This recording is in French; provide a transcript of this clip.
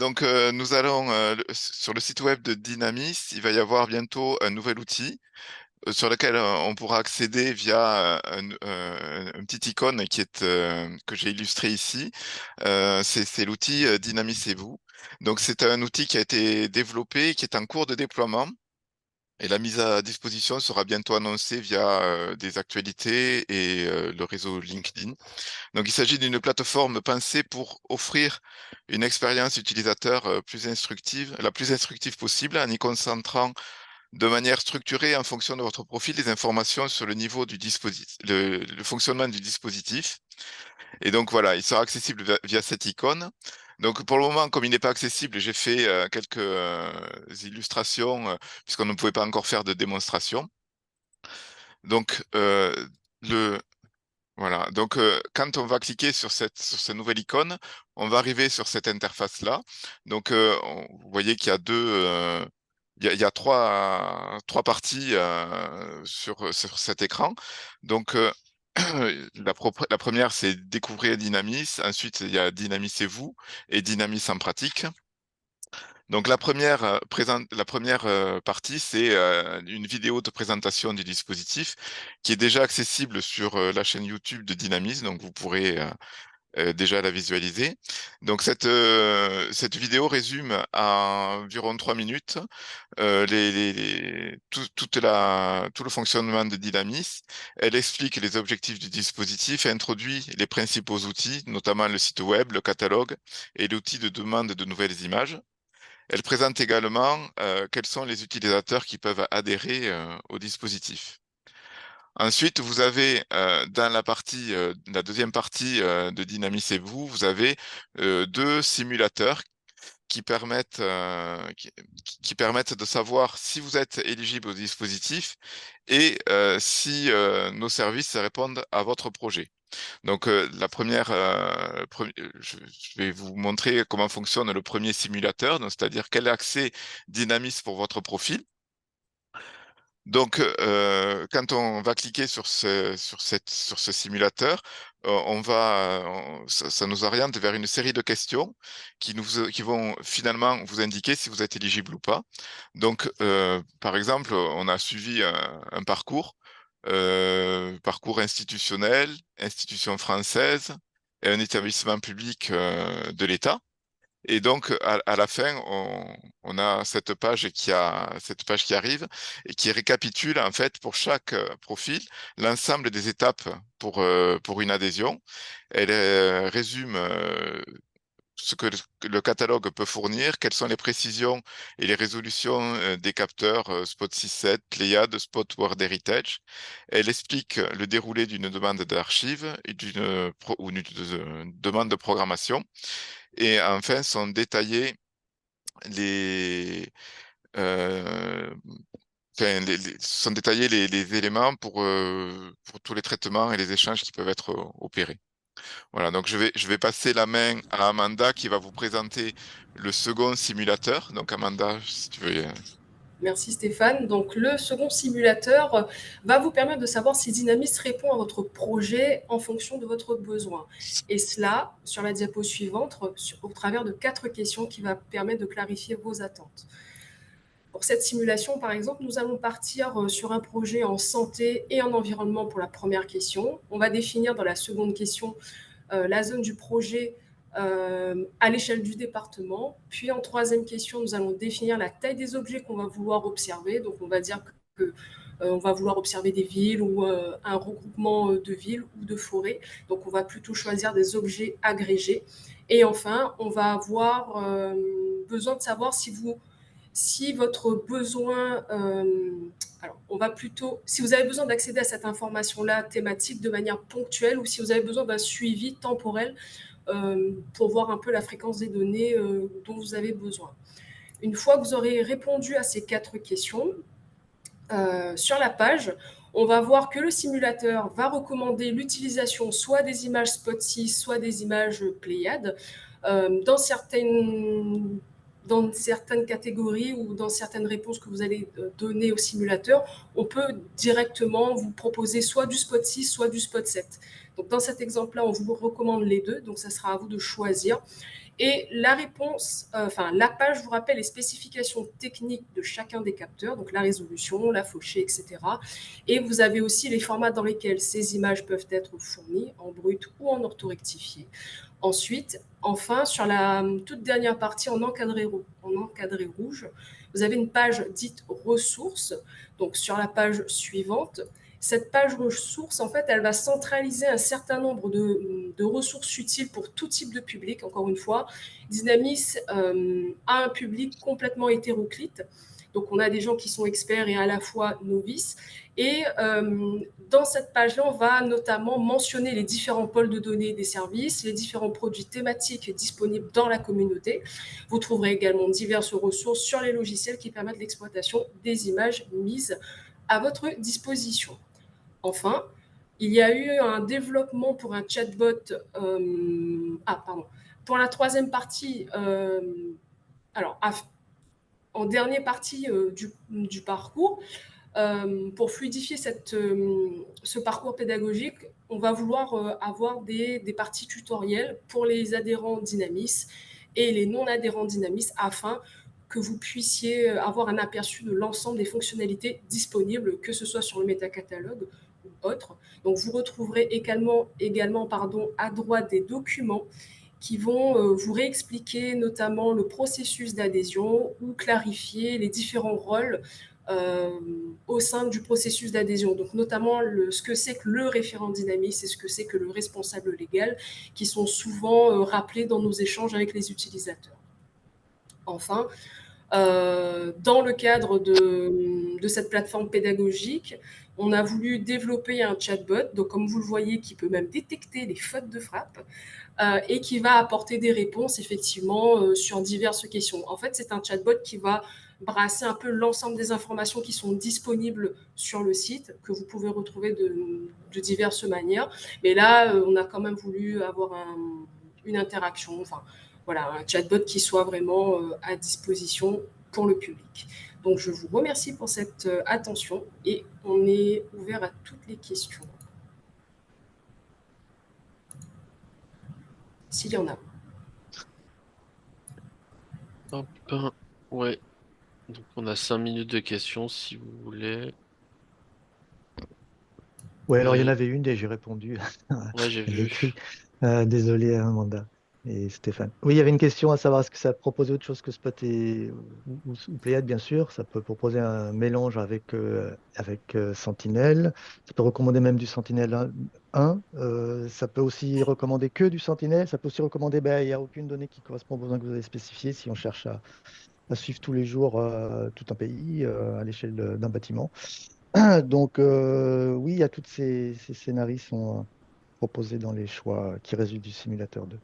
Nous allons sur le site web de Dynamis, il va y avoir bientôt un nouvel outil sur lequel on pourra accéder via un petit icône qui est que j'ai illustré ici. C'est l'outil Dynamis et vous. Donc c'est un outil qui a été développé, qui est en cours de déploiement. Et la mise à disposition sera bientôt annoncée via des actualités et le réseau LinkedIn. Donc, il s'agit d'une plateforme pensée pour offrir une expérience utilisateur plus instructive, la plus instructive possible, en y concentrant de manière structurée en fonction de votre profil les informations sur le niveau du dispositif, le fonctionnement du dispositif. Et donc voilà, il sera accessible via cette icône. Donc pour le moment, comme il n'est pas accessible, j'ai fait quelques illustrations puisqu'on ne pouvait pas encore faire de démonstration. Donc le Voilà, donc quand on va cliquer sur cette nouvelle icône, on va arriver sur cette interface-là. Donc vous voyez qu'il y a il y a trois parties sur cet écran. Donc la première, c'est découvrir Dynamis. Ensuite, il y a Dynamis et vous et Dynamis en pratique. Donc la première partie, c'est une vidéo de présentation du dispositif qui est déjà accessible sur la chaîne YouTube de Dynamis, donc vous pourrez déjà la visualiser. Donc cette vidéo résume à environ 3 minutes tout le fonctionnement de Dynamis. Elle explique les objectifs du dispositif et introduit les principaux outils, notamment le site web, le catalogue et l'outil de demande de nouvelles images. Elle présente également quels sont les utilisateurs qui peuvent adhérer au dispositif. Ensuite, vous avez dans la deuxième partie de Dynamis et vous, vous avez deux simulateurs qui permettent de savoir si vous êtes éligible au dispositif et si nos services répondent à votre projet. Donc, je vais vous montrer comment fonctionne le premier simulateur, donc c'est-à-dire quel accès Dynamis pour votre profil. Donc, quand on va cliquer sur ce simulateur, ça nous oriente vers une série de questions qui vont finalement vous indiquer si vous êtes éligible ou pas. Donc, par exemple, on a suivi un parcours institutionnel, institution française et un établissement public de l'État. Et donc, à la fin, on a cette page qui arrive et qui récapitule, en fait, pour chaque profil, l'ensemble des étapes pour une adhésion. Elle résume ce que le catalogue peut fournir, quelles sont les précisions et les résolutions des capteurs Spot 6.7, Pléiade, Spot World Heritage. Elle explique le déroulé d'une demande d'archive et ou d'une demande de programmation. Et enfin, sont détaillés les, euh, sont détaillés les éléments pour tous les traitements et les échanges qui peuvent être opérés. Voilà, donc je vais passer la main à Amanda qui va vous présenter le second simulateur. Donc Amanda, si tu veux. Merci Stéphane. Donc le second simulateur va vous permettre de savoir si Dynamis répond à votre projet en fonction de votre besoin. Et cela sur la diapo suivante au travers de 4 questions qui va permettre de clarifier vos attentes. Pour cette simulation, par exemple, nous allons partir sur un projet en santé et en environnement pour la première question. On va définir dans la seconde question la zone du projet à l'échelle du département. Puis en troisième question, nous allons définir la taille des objets qu'on va vouloir observer. Donc on va dire que on va vouloir observer des villes ou un regroupement de villes ou de forêts. Donc on va plutôt choisir des objets agrégés. Et enfin, on va avoir besoin de savoir si votre besoin, alors on va plutôt, si vous avez besoin d'accéder à cette information-là thématique de manière ponctuelle ou si vous avez besoin d'un suivi temporel pour voir un peu la fréquence des données dont vous avez besoin. Une fois que vous aurez répondu à ces 4 questions, sur la page, on va voir que le simulateur va recommander l'utilisation soit des images Spot6, soit des images Pléiade. Dans certaines catégories ou dans certaines réponses que vous allez donner au simulateur, on peut directement vous proposer soit du Spot 6, soit du Spot 7. Donc dans cet exemple-là, on vous recommande les deux, donc ça sera à vous de choisir. Et la réponse, la page vous rappelle les spécifications techniques de chacun des capteurs, donc la résolution, la fauchée, etc. Et vous avez aussi les formats dans lesquels ces images peuvent être fournies, en brut ou en orthorectifié. Ensuite, enfin, sur la toute dernière partie en encadré rouge, vous avez une page dite ressources. Donc sur la page suivante, cette page ressources, en fait, elle va centraliser un certain nombre de ressources utiles pour tout type de public. Encore une fois, Dynamis a un public complètement hétéroclite. Donc on a des gens qui sont experts et à la fois novices. Et dans cette page-là, on va notamment mentionner les différents pôles de données des services, les différents produits thématiques disponibles dans la communauté. Vous trouverez également diverses ressources sur les logiciels qui permettent l'exploitation des images mises à votre disposition. Enfin, il y a eu un développement pour un chatbot. Pour la troisième partie, alors, en dernière partie du parcours, pour fluidifier ce parcours pédagogique, on va vouloir avoir des parties tutoriels pour les adhérents Dynamis et les non-adhérents Dynamis afin que vous puissiez avoir un aperçu de l'ensemble des fonctionnalités disponibles, que ce soit sur le métacatalogue ou autre. Donc vous retrouverez également à droite des documents qui vont vous réexpliquer notamment le processus d'adhésion ou clarifier les différents rôles euh, au sein du processus d'adhésion. Donc notamment ce que c'est que le référent dynamique et ce que c'est que le responsable légal qui sont souvent rappelés dans nos échanges avec les utilisateurs. Enfin, dans le cadre de cette plateforme pédagogique, on a voulu développer un chatbot, donc comme vous le voyez, qui peut même détecter les fautes de frappe et qui va apporter des réponses effectivement sur diverses questions. En fait, c'est un chatbot qui va brasser un peu l'ensemble des informations qui sont disponibles sur le site, que vous pouvez retrouver de diverses manières. Mais là, on a quand même voulu avoir une interaction, enfin voilà, un chatbot qui soit vraiment à disposition pour le public. Donc je vous remercie pour cette attention et on est ouvert à toutes les questions, s'il y en a. Hop, ouais. Donc on a 5 minutes de questions si vous voulez. Oui, alors il y en Oui, avait une et j'ai répondu. ouais, j'ai Je l'ai vu. écrit. Désolé, Amanda et Stéphane. Oui, il y avait une question à savoir est-ce que ça proposait autre chose que Spot ou Pléiade, bien sûr. Ça peut proposer un mélange avec Sentinel. Ça peut recommander même du Sentinel 1. Ça peut aussi recommander que du Sentinel. Ça peut aussi recommander, ben, il n'y a aucune donnée qui correspond aux besoins que vous avez spécifiés si on cherche à suivre tous les jours tout un pays à l'échelle d'un bâtiment. Donc, oui, il y a tous ces scénarios sont proposés dans les choix qui résultent du simulateur 2.